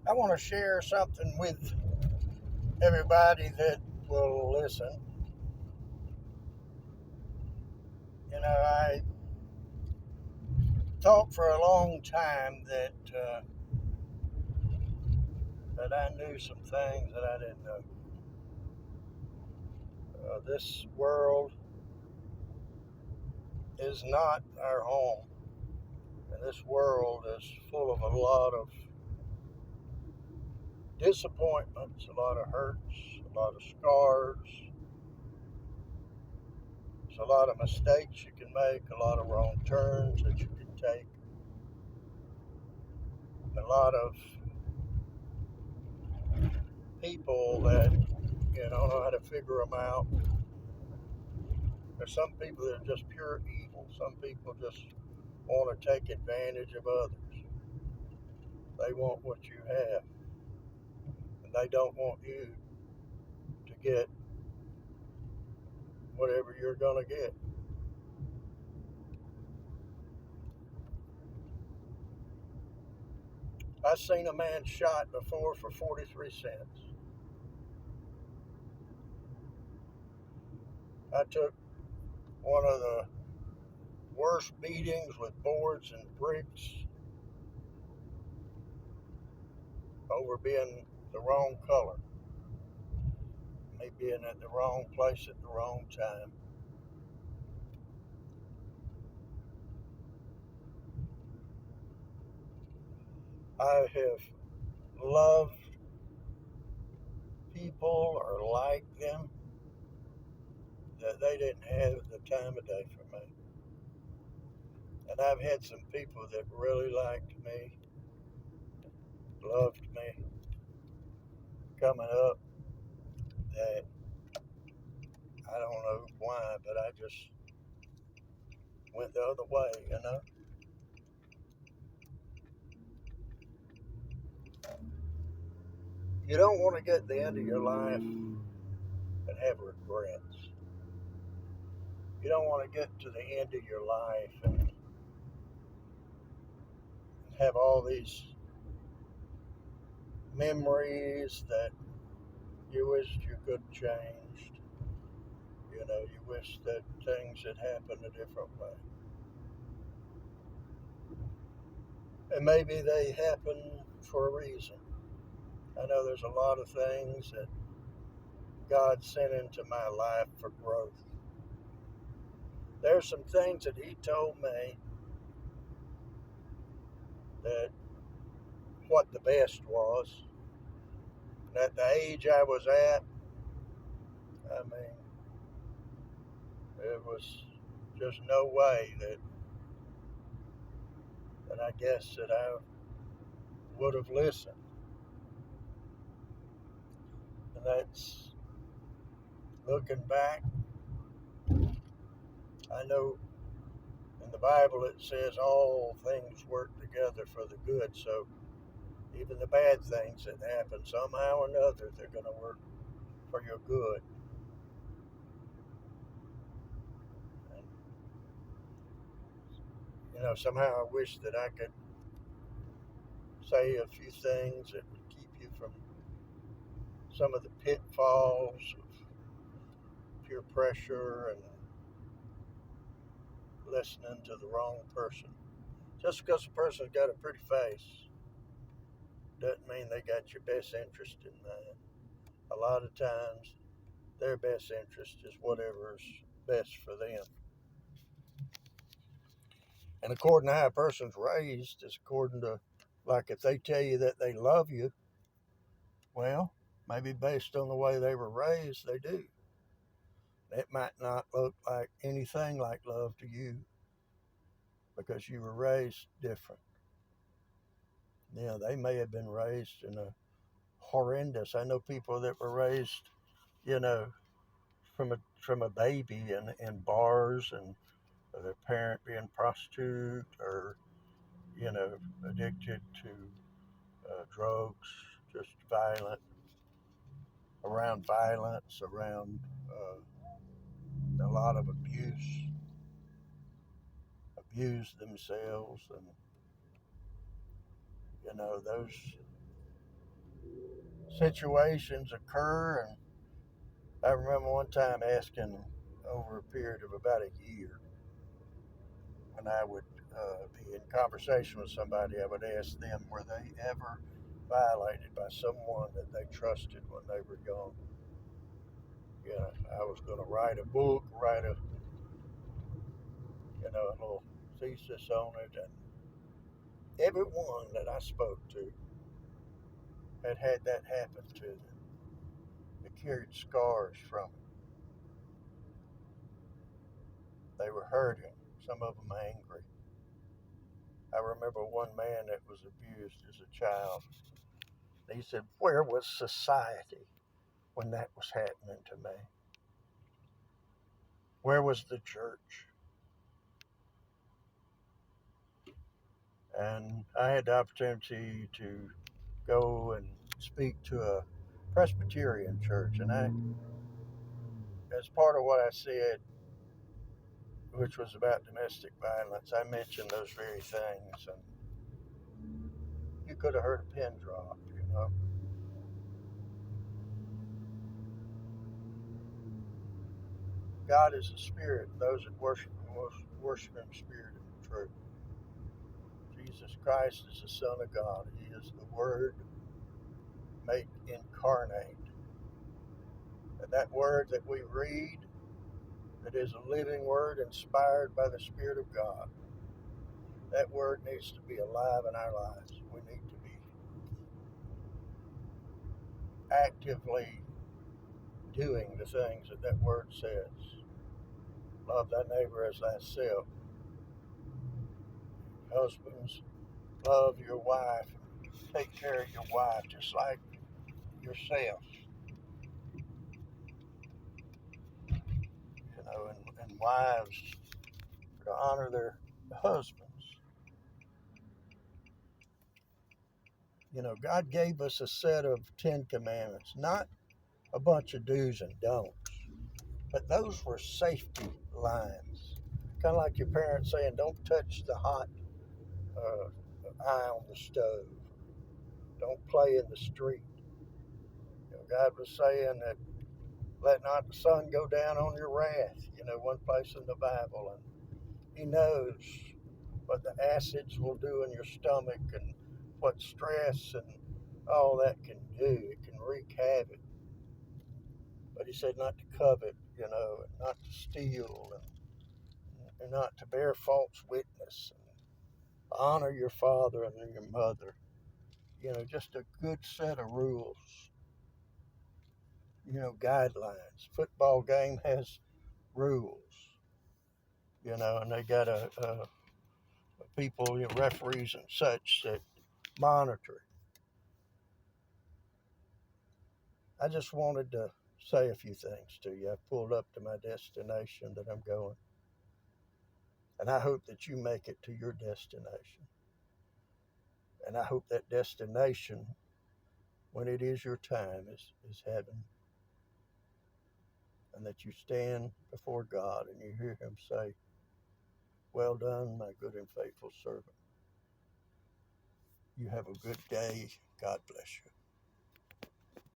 I want to share something with everybody that will listen. I thought for a long time that I knew some things that I didn't know. This world is not our home, and this world is full of a lot of disappointments, a lot of hurts, a lot of scars. There's a lot of mistakes you can make, a lot of wrong turns that you can take, a lot of people that don't know how to figure them out. There's some people that are just pure evil. Some people just want to take advantage of others. They want what you have, and they don't want you to get whatever you're going to get. I've seen a man shot before for 43 cents. I took one of the worst beatings with boards and bricks over being the wrong color, me being at the wrong place at the wrong time. I have loved people or liked them that they didn't have the time of day for me. And I've had some people that really liked me, loved me, coming up that I don't know why, but I just went the other way. You don't want to get to the end of your life and have regrets. You don't want to get to the end of your life and have all these memories that you wished you could have changed. You wish that things had happened a different way. And maybe they happen for a reason. I know there's a lot of things that God sent into my life for growth. There's some things that He told me that what the best was. And at the age I was at, I mean, there was just no way that I guess that I would have listened. And that's looking back. I know in the Bible it says all things work together for the good. So even the bad things that happen, somehow or another, they're going to work for your good. And, somehow I wish that I could say a few things that would keep you from some of the pitfalls of peer pressure and listening to the wrong person. Just because a person's got a pretty face doesn't mean they got your best interest in mind. A lot of times, their best interest is whatever's best for them. And according to how a person's raised, is according to, like, if they tell you that they love you, well, maybe based on the way they were raised, they do. It might not look like anything like love to you because you were raised different. They may have been raised in a horrendous. I know people that were raised, you know, from a baby in bars and their parent being prostitute or addicted to drugs, just around violence, around a lot of abuse themselves, and those situations occur. And I remember one time asking over a period of about a year, when I would be in conversation with somebody, I would ask them, were they ever violated by someone that they trusted when they were young? Yeah, I was going to write a book, write a little thesis on it, and everyone that I spoke to had that happen to them. They carried scars from it. They were hurting, some of them angry. I remember one man that was abused as a child. He said, where was society when that was happening to me? Where was the church? And I had the opportunity to go and speak to a Presbyterian church. And as part of what I said, which was about domestic violence, I mentioned those very things. And you could have heard a pin drop, you know. God is a spirit. Those that worship Him must worship Him spirit and truth. Jesus Christ is the Son of God. He is the Word made incarnate. And that Word that we read, that is a living Word inspired by the Spirit of God, that Word needs to be alive in our lives. We need to be actively doing the things that that Word says. Love thy neighbor as thyself. Husbands, love your wife. Take care of your wife just like yourself. And wives to honor their husbands. God gave us a set of 10 commandments, not a bunch of do's and don'ts, but those were safety lines. Kind of like your parents saying, don't touch the hot uh, eye on the stove. Don't play in the street. God was saying that let not the sun go down on your wrath, one place in the Bible. And He knows what the acids will do in your stomach and what stress and all that can do. It can wreak havoc. But He said not to covet, and not to steal, and not to bear false witness, and honor your father and your mother. Just a good set of rules, guidelines. Football game has rules, and they got a people, referees and such that monitor. I just wanted to say a few things to you. I pulled up to my destination that I'm going, and I hope that you make it to your destination. And I hope that destination, when it is your time, is heaven. And that you stand before God and you hear Him say, well done, my good and faithful servant. You have a good day. God bless you.